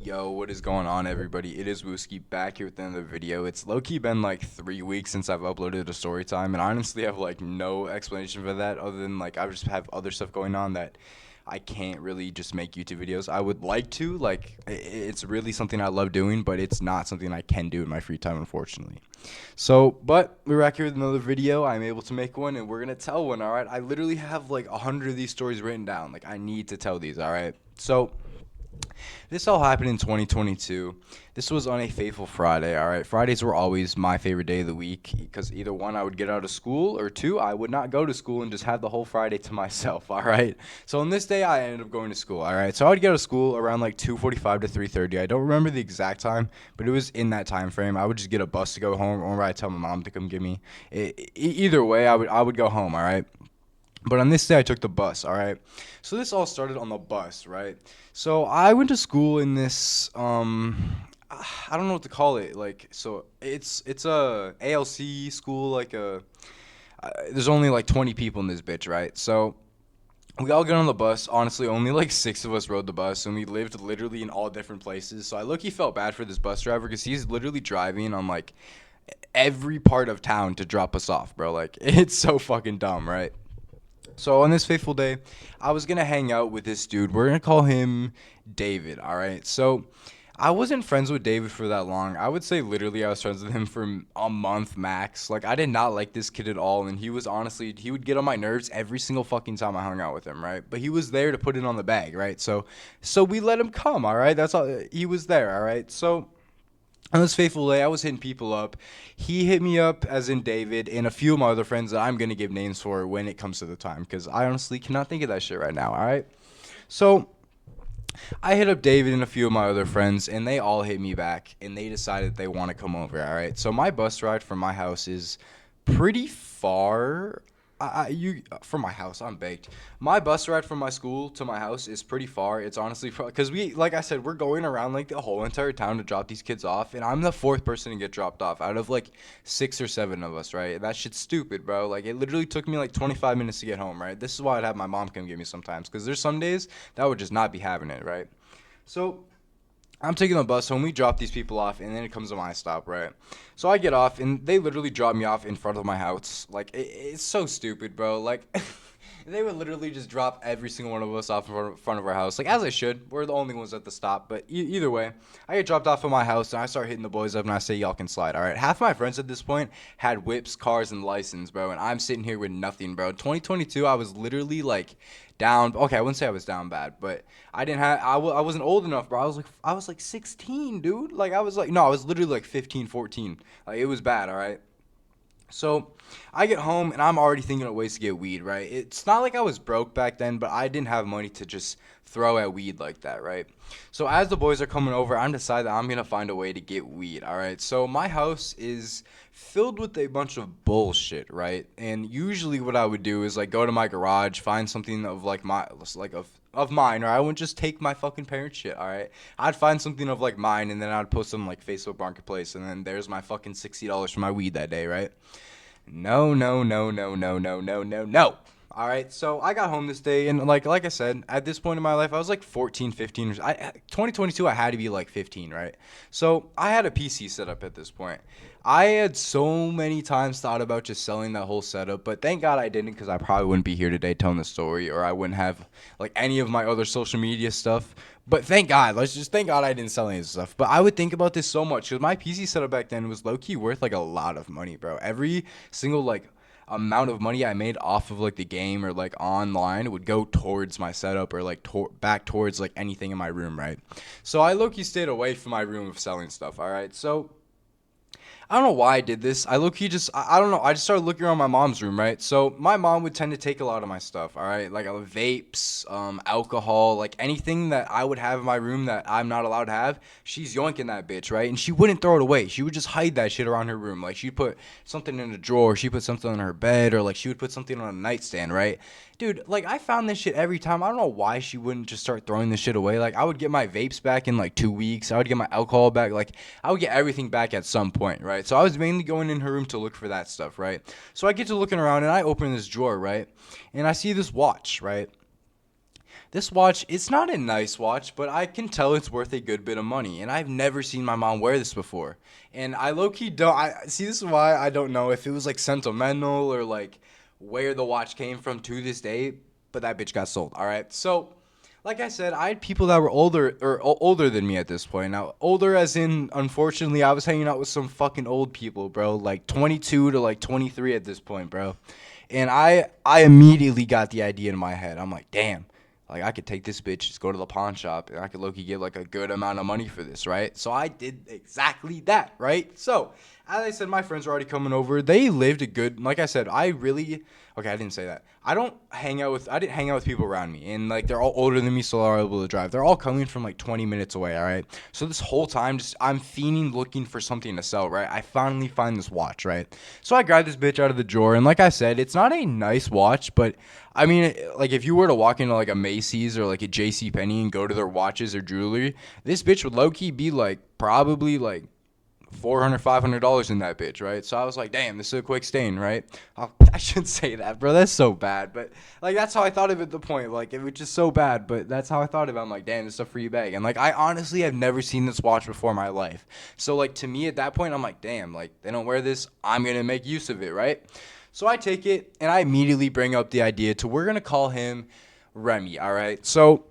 Yo, what is going on, everybody? It is Wooski back here with another video. It's low-key been like 3 weeks since I've uploaded a story time, and I honestly have like no explanation for that other than like I just have other stuff going on that I can't really just make YouTube videos. I would like to, like, it's really something I love doing, but it's not something I can do in my free time, unfortunately. So, but we're back here with another video. I'm able to make one, and we're gonna tell one, all right? I literally have like 100 of these stories written down. Like, I need to tell these, all right? So. This all happened in 2022. This was on a fateful Friday, all right? Fridays were always my favorite day of the week because either one, I would get out of school, or two, I would not go to school and just have the whole Friday to myself, all right? So on this day, I ended up going to school, all right? So I would get out of school around like 2:45 to 3:30. I don't remember the exact time, but it was in that time frame. I would just get a bus to go home, or I'd tell my mom to come get me. Either way, I would go home, all right? But on this day, I took the bus, all right? So this all started on the bus, right? So I went to school in this, I don't know what to call it. Like, so it's a ALC school, like there's only like 20 people in this bitch, right? So we all get on the bus. Honestly, only like six of us rode the bus, and we lived literally in all different places. So I low-key felt bad for this bus driver because he's literally driving on like every part of town to drop us off, bro. Like, it's so fucking dumb, right? So on this fateful day, I was gonna hang out with this dude. We're gonna call him David, all right? So I wasn't friends with David for that long. I would say literally I was friends with him for a month max. Like, I did not like this kid at all, and he was honestly, he would get on my nerves every single fucking time I hung out with him, right? But he was there to put it on the bag, right? So we let him come, all right? That's all. He was there, all right? So on this fateful day, I was hitting people up. He hit me up, as in David, and a few of my other friends that I'm going to give names for when it comes to the time, because I honestly cannot think of that shit right now, all right? So I hit up David and a few of my other friends, and they all hit me back, and they decided they want to come over, all right? So my bus ride from my house is pretty far. From my house, I'm baked. My bus ride from my school to my house is pretty far. It's honestly because like I said, we're going around like the whole entire town to drop these kids off, and I'm the fourth person to get dropped off out of like 6 or 7 of us, right? That shit's stupid, bro. Like, it literally took me like 25 minutes to get home, right? This is why I'd have my mom come get me sometimes, because there's some days that would just not be having it, right? So I'm taking the bus home. We drop these people off, and then it comes to my stop, right? So I get off, and they literally drop me off in front of my house. Like, it's so stupid, bro. Like, they would literally just drop every single one of us off in front of our house. Like, as I should. We're the only ones at the stop. But either way, I get dropped off at my house, and I start hitting the boys up, and I say, y'all can slide, all right? Half my friends at this point had whips, cars, and license, bro, and I'm sitting here with nothing, bro. 2022, I was literally, like, down. Okay, I wouldn't say I was down bad, but I didn't have. I wasn't old enough, bro. I was like 16, dude. Like, I was like, no, I was literally like 15, 14. Like, it was bad. All right. So I get home, and I'm already thinking of ways to get weed, right? It's not like I was broke back then, but I didn't have money to just throw at weed like that, right? So as the boys are coming over, I'm decided I'm gonna find a way to get weed, all right? So my house is filled with a bunch of bullshit, right? And usually what I would do is like go to my garage, find something of like of mine, or I wouldn't just take my fucking parents' shit, all right? I'd find something of like mine, and then I'd post them like Facebook Marketplace, and then there's my fucking $60 for my weed that day, right? No, no, no, no, no, no, no, no, no. All right, so I got home this day, and like I said, at this point in my life, I was like 14, 15. 2022, I had to be like 15, right? So I had a PC set up at this point. I had so many times thought about just selling that whole setup, but thank God I didn't, because I probably wouldn't be here today telling the story, or I wouldn't have like any of my other social media stuff. But thank God, let's just thank God I didn't sell any of this stuff. But I would think about this so much, because my PC setup back then was low key worth like a lot of money, bro. Every single like amount of money I made off of like the game or like online would go towards my setup, or like back towards like anything in my room, right? So I low key stayed away from my room of selling stuff. All right, so I don't know why I did this. I low-key just, I don't know. I just started looking around my mom's room, right? So my mom would tend to take a lot of my stuff, all right? Like vapes, alcohol, like anything that I would have in my room that I'm not allowed to have, she's yoinking that bitch, right? And she wouldn't throw it away. She would just hide that shit around her room. Like, she'd put something in a drawer, she'd put something on her bed, or like she would put something on a nightstand, right? Dude, like, I found this shit every time. I don't know why she wouldn't just start throwing this shit away. Like, I would get my vapes back in like 2 weeks. I would get my alcohol back. Like, I would get everything back at some point, right? So I was mainly going in her room to look for that stuff, right? So I get to looking around, and I open this drawer, right? And I see this watch, right? This watch, it's not a nice watch, but I can tell it's worth a good bit of money. And I've never seen my mom wear this before. And I low-key don't, see, this is why I don't know if it was like sentimental or like where the watch came from to this day, but that bitch got sold, all right? So, like I said, I had people that were older than me at this point. Now, older as in, unfortunately, I was hanging out with some fucking old people, bro, like 22 to like 23 at this point, bro. And I immediately got the idea in my head. I'm like, damn, like I could take this bitch, just go to the pawn shop, and I could low-key get like a good amount of money for this, right? So I did exactly that, right? So as I said, my friends were already coming over. They lived a good, like I said, okay, I didn't say that. I didn't hang out with people around me, and like they're all older than me, so they're able to drive. They're all coming from like 20 minutes away, all right? So this whole time, just I'm fiending looking for something to sell, right? I finally find this watch, right? So I grabbed this bitch out of the drawer, and like I said, it's not a nice watch, but I mean, like if you were to walk into like a Macy's or like a J.C. Penney and go to their watches or jewelry, this bitch would low-key be like probably like $400, $500 in that bitch, right? So I was like, damn, this is a quick stain, right? I shouldn't say that, bro. That's so bad. But, like, that's how I thought of it at the point. Like, it was just so bad, but that's how I thought of it. I'm like, damn, this is a free bag. And, like, I honestly have never seen this watch before in my life. So, like, to me at that point, I'm like, damn, like, they don't wear this. I'm going to make use of it, right? So I take it, and I immediately bring up the idea to we're going to call him Remy, all right? So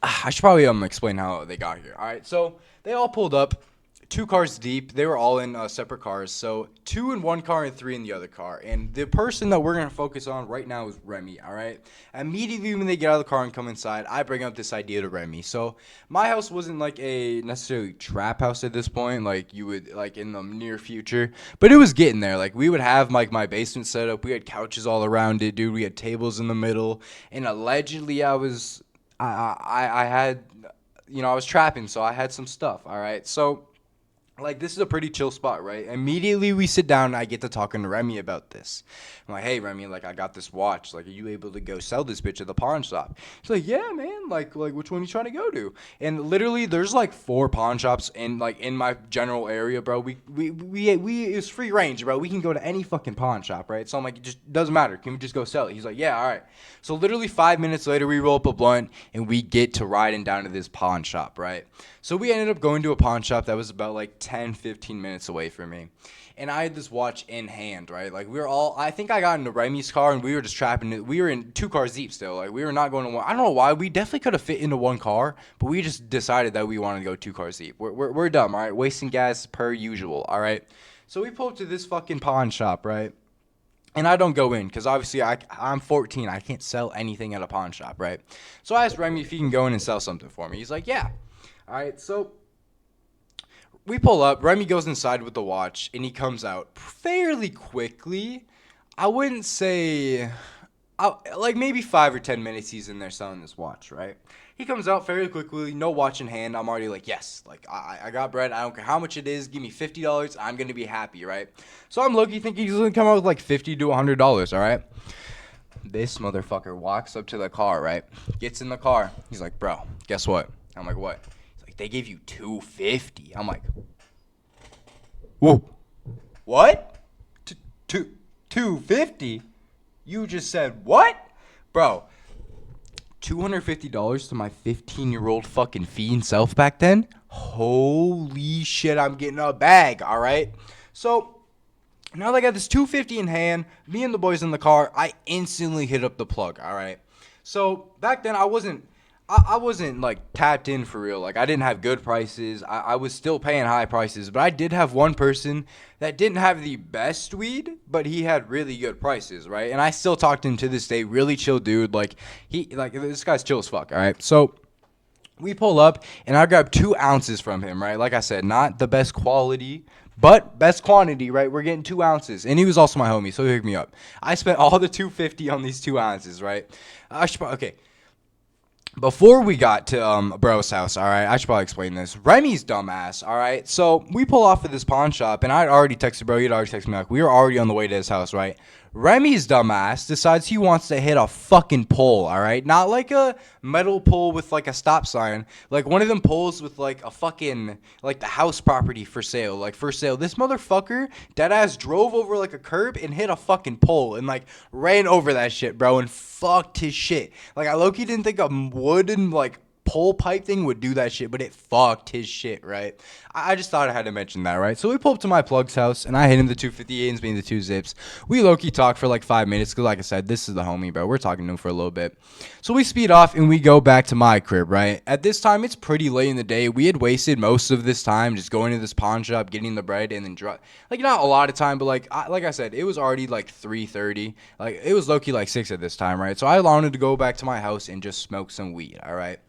I should probably explain how they got here, all right? So they all pulled up. 2 cars deep. They were all in separate cars. So 2 in one car and 3 in the other car. And the person that we're going to focus on right now is Remy, all right? Immediately when they get out of the car and come inside, I bring up this idea to Remy. So my house wasn't like a necessarily trap house at this point, like you would like in the near future. But it was getting there. Like we would have like my basement set up. We had couches all around it, dude. We had tables in the middle. And allegedly I had, I was trapping, so I had some stuff, all right? So like, this is a pretty chill spot, right? Immediately we sit down and I get to talking to Remy about this. I'm like, hey, Remy, like, I got this watch. Like, are you able to go sell this bitch at the pawn shop? He's like, yeah, man. Like which one are you trying to go to? And literally, there's, like, 4 pawn shops in my general area, bro. We it's free range, bro. We can go to any fucking pawn shop, right? So I'm like, it just doesn't matter. Can we just go sell it? He's like, yeah, all right. So literally 5 minutes later, we roll up a blunt and we get to riding down to this pawn shop, right? So we ended up going to a pawn shop that was about, like, 10, 15 minutes away from me. And I had this watch in hand, right? Like, I think I got into Remy's car and we were just trapping it. We were in 2 cars deep still. Like, we were not going to one. I don't know why. We definitely could have fit into one car, but we just decided that we wanted to go 2 cars deep. We're dumb, all right? Wasting gas per usual, all right? So we pull up to this fucking pawn shop, right? And I don't go in because obviously I'm 14. I can't sell anything at a pawn shop, right? So I asked Remy if he can go in and sell something for me. He's like, yeah. All right, so we pull up. Remy goes inside with the watch, and he comes out fairly quickly. I wouldn't say, like maybe 5 or 10 minutes he's in there selling this watch, right? He comes out fairly quickly, no watch in hand. I'm already like, yes, like I got bread. I don't care how much it is. Give me $50. I'm going to be happy, right? So I'm low-key thinking he's going to come out with like $50 to $100, all right? This motherfucker walks up to the car, right? Gets in the car. He's like, bro, guess what? I'm like, what? They gave you $250. I'm like, whoa, what? $250? You just said what, bro? $250 to my 15-year-old fucking fiend self back then. Holy shit, I'm getting a bag. All right. So now that I got this $250 in hand, me and the boys in the car, I instantly hit up the plug. All right. So back then I wasn't like tapped in for real. Like I didn't have good prices. I was still paying high prices, but I did have one person that didn't have the best weed, but he had really good prices, right? And I still talk to him to this day. Really chill dude. Like this guy's chill as fuck. All right. So we pull up and I grab 2 ounces from him, right? Like I said, not the best quality, but best quantity, right? We're getting 2 ounces. And he was also my homie, so he hooked me up. I spent all the $250 on these 2 ounces, right? Okay. Before we got to bro's house, all right, I should probably explain this. Remy's dumbass, all right? So we pull off of this pawn shop, and I had already texted bro. He had already texted me back. We were already on the way to his house, right? Remy's dumbass decides he wants to hit a fucking pole, all right? Not like a metal pole with like a stop sign, like one of them poles with like a fucking, like the house property for sale, like for sale. This motherfucker, deadass, drove over like a curb and hit a fucking pole and like ran over that shit, bro, and fucked his shit. Like, I low-key didn't think a wooden, like, pole pipe thing would do that shit, but it fucked his shit, right? I just thought I had to mention that, right? So we pull up to my plug's house, and I hit him the 258s, being the two zips. We low-key talk for like 5 minutes, because like I said, this is the homie, bro. We're talking to him for a little bit. So we speed off, and we go back to my crib, right? At this time, it's pretty late in the day. We had wasted most of this time just going to this pawn shop, getting the bread, and then like, not a lot of time, but like I said, it was already like 3:30. Like, it was low-key like 6 at this time, right? So I wanted to go back to my house and just smoke some weed, all right?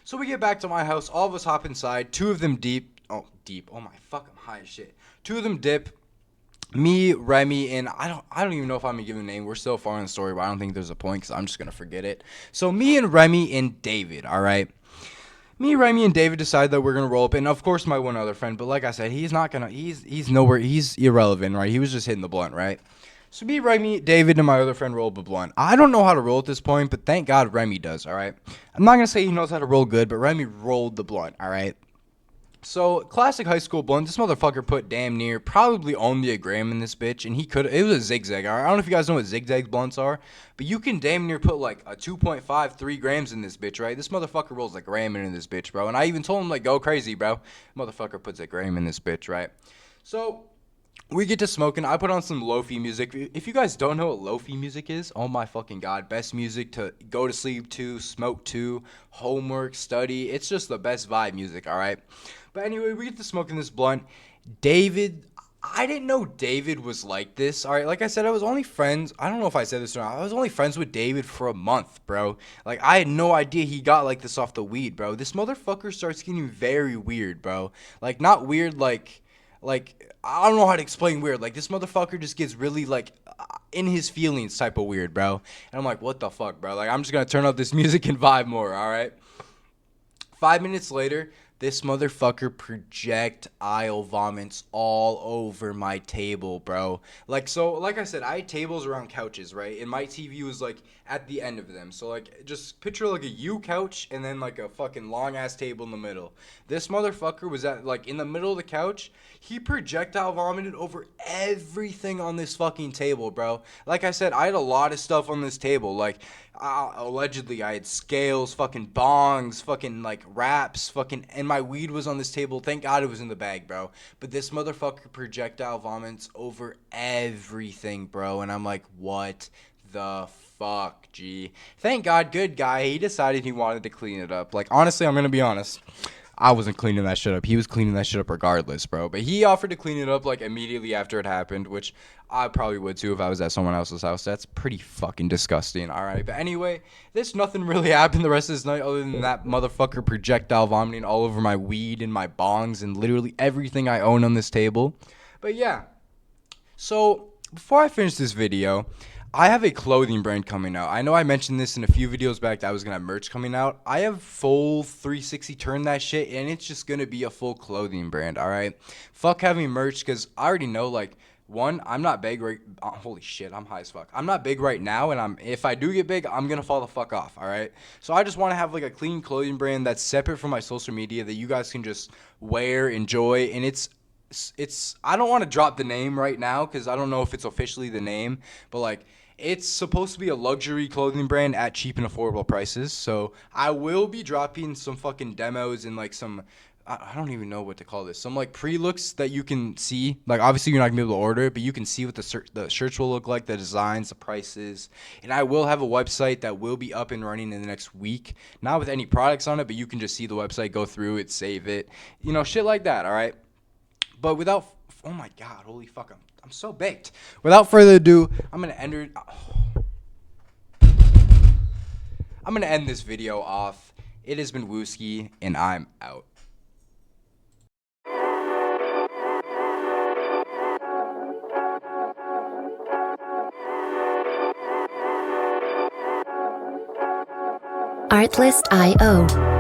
So we get back to my house. All of us hop inside. Two of them deep. Oh, deep. Oh my fuck, I'm high as shit. Two of them dip. Me, Remy, and I don't even know if I'm gonna give a name. We're so far in the story, but I don't think there's a point because I'm just gonna forget it. So me and Remy and David, all right. Me, Remy, and David decide that we're gonna roll up, and of course my one other friend. But like I said, he's not gonna. He's nowhere. He's irrelevant, right? He was just hitting the blunt, right? So me, Remy, David, and my other friend roll up a blunt. I don't know how to roll at this point, but thank God Remy does, all right? I'm not going to say he knows how to roll good, but Remy rolled the blunt, all right? So, classic high school blunt. This motherfucker put damn near probably only a gram in this bitch, and he could. It was a zigzag. All right? I don't know if you guys know what zigzag blunts are, but you can damn near put like a 2.5, 3 grams in this bitch, right? This motherfucker rolls like gram in this bitch, bro. And I even told him, like, go crazy, bro. Motherfucker puts a gram in this bitch, right? So, we get to smoking. I put on some lofi music. If you guys don't know what lofi music is, oh my fucking god, best music to go to sleep to, smoke to, homework, study. It's just the best vibe music, all right? But anyway, we get to smoking this blunt. David, I didn't know David was like this. All right, like I said, I was only friends. I don't know if I said this or not. I was only friends with David for a month, bro. Like, I had no idea he got like this off the weed, bro. This motherfucker starts getting very weird, bro. Like, not weird like I don't know how to explain weird. Like, this motherfucker just gets really like in his feelings type of weird, bro. And I'm like, what the fuck, bro? Like, I'm just gonna turn up this music and vibe more, all right? 5 minutes later, this motherfucker projectile vomits all over my table, bro. Like, so, like I said, I had tables around couches, right? And my TV was, like, at the end of them. So, like, just picture, like, a U couch and then, like, a fucking long-ass table in the middle. This motherfucker was at, like, in the middle of the couch. He projectile vomited over everything on this fucking table, bro. Like I said, I had a lot of stuff on this table. Like, allegedly, I had scales, fucking bongs, fucking, like, wraps, fucking, and my weed was on this table. Thank God it was in the bag, bro. But this motherfucker projectile vomits over everything, bro. And I'm like, what the fuck, G? Thank God, good guy. He decided he wanted to clean it up. Like, honestly, I'm gonna be honest. I wasn't cleaning that shit up. He was cleaning that shit up regardless, bro. But he offered to clean it up, like, immediately after it happened, which I probably would, too, if I was at someone else's house. That's pretty fucking disgusting, all right? But anyway, there's nothing really happened the rest of this night other than that motherfucker projectile vomiting all over my weed and my bongs and literally everything I own on this table. But, yeah. So, before I finish this video, I have a clothing brand coming out. I know I mentioned this in a few videos back that I was going to have merch coming out. I have full 360 turn that shit, and it's just going to be a full clothing brand, all right? Fuck having merch, because I already know, like, one, I'm not big right... holy shit, I'm high as fuck. I'm not big right now, and if I do get big, I'm going to fall the fuck off, all right? So I just want to have, like, a clean clothing brand that's separate from my social media that you guys can just wear, enjoy, and it's I don't want to drop the name right now because I don't know if it's officially the name, but, like, it's supposed to be a luxury clothing brand at cheap and affordable prices. So I will be dropping some fucking demos and like some, I don't even know what to call this. Some like pre-looks that you can see. Like, obviously you're not gonna be able to order it, but you can see what the shirts will look like, the designs, the prices. And I will have a website that will be up and running in the next week. Not with any products on it, but you can just see the website, go through it, save it, you know, shit like that. All right. But without, oh my God, holy fuck, I'm so baked. Without further ado, I'm gonna end this video off. It has been Wooski, and I'm out. Artlist.io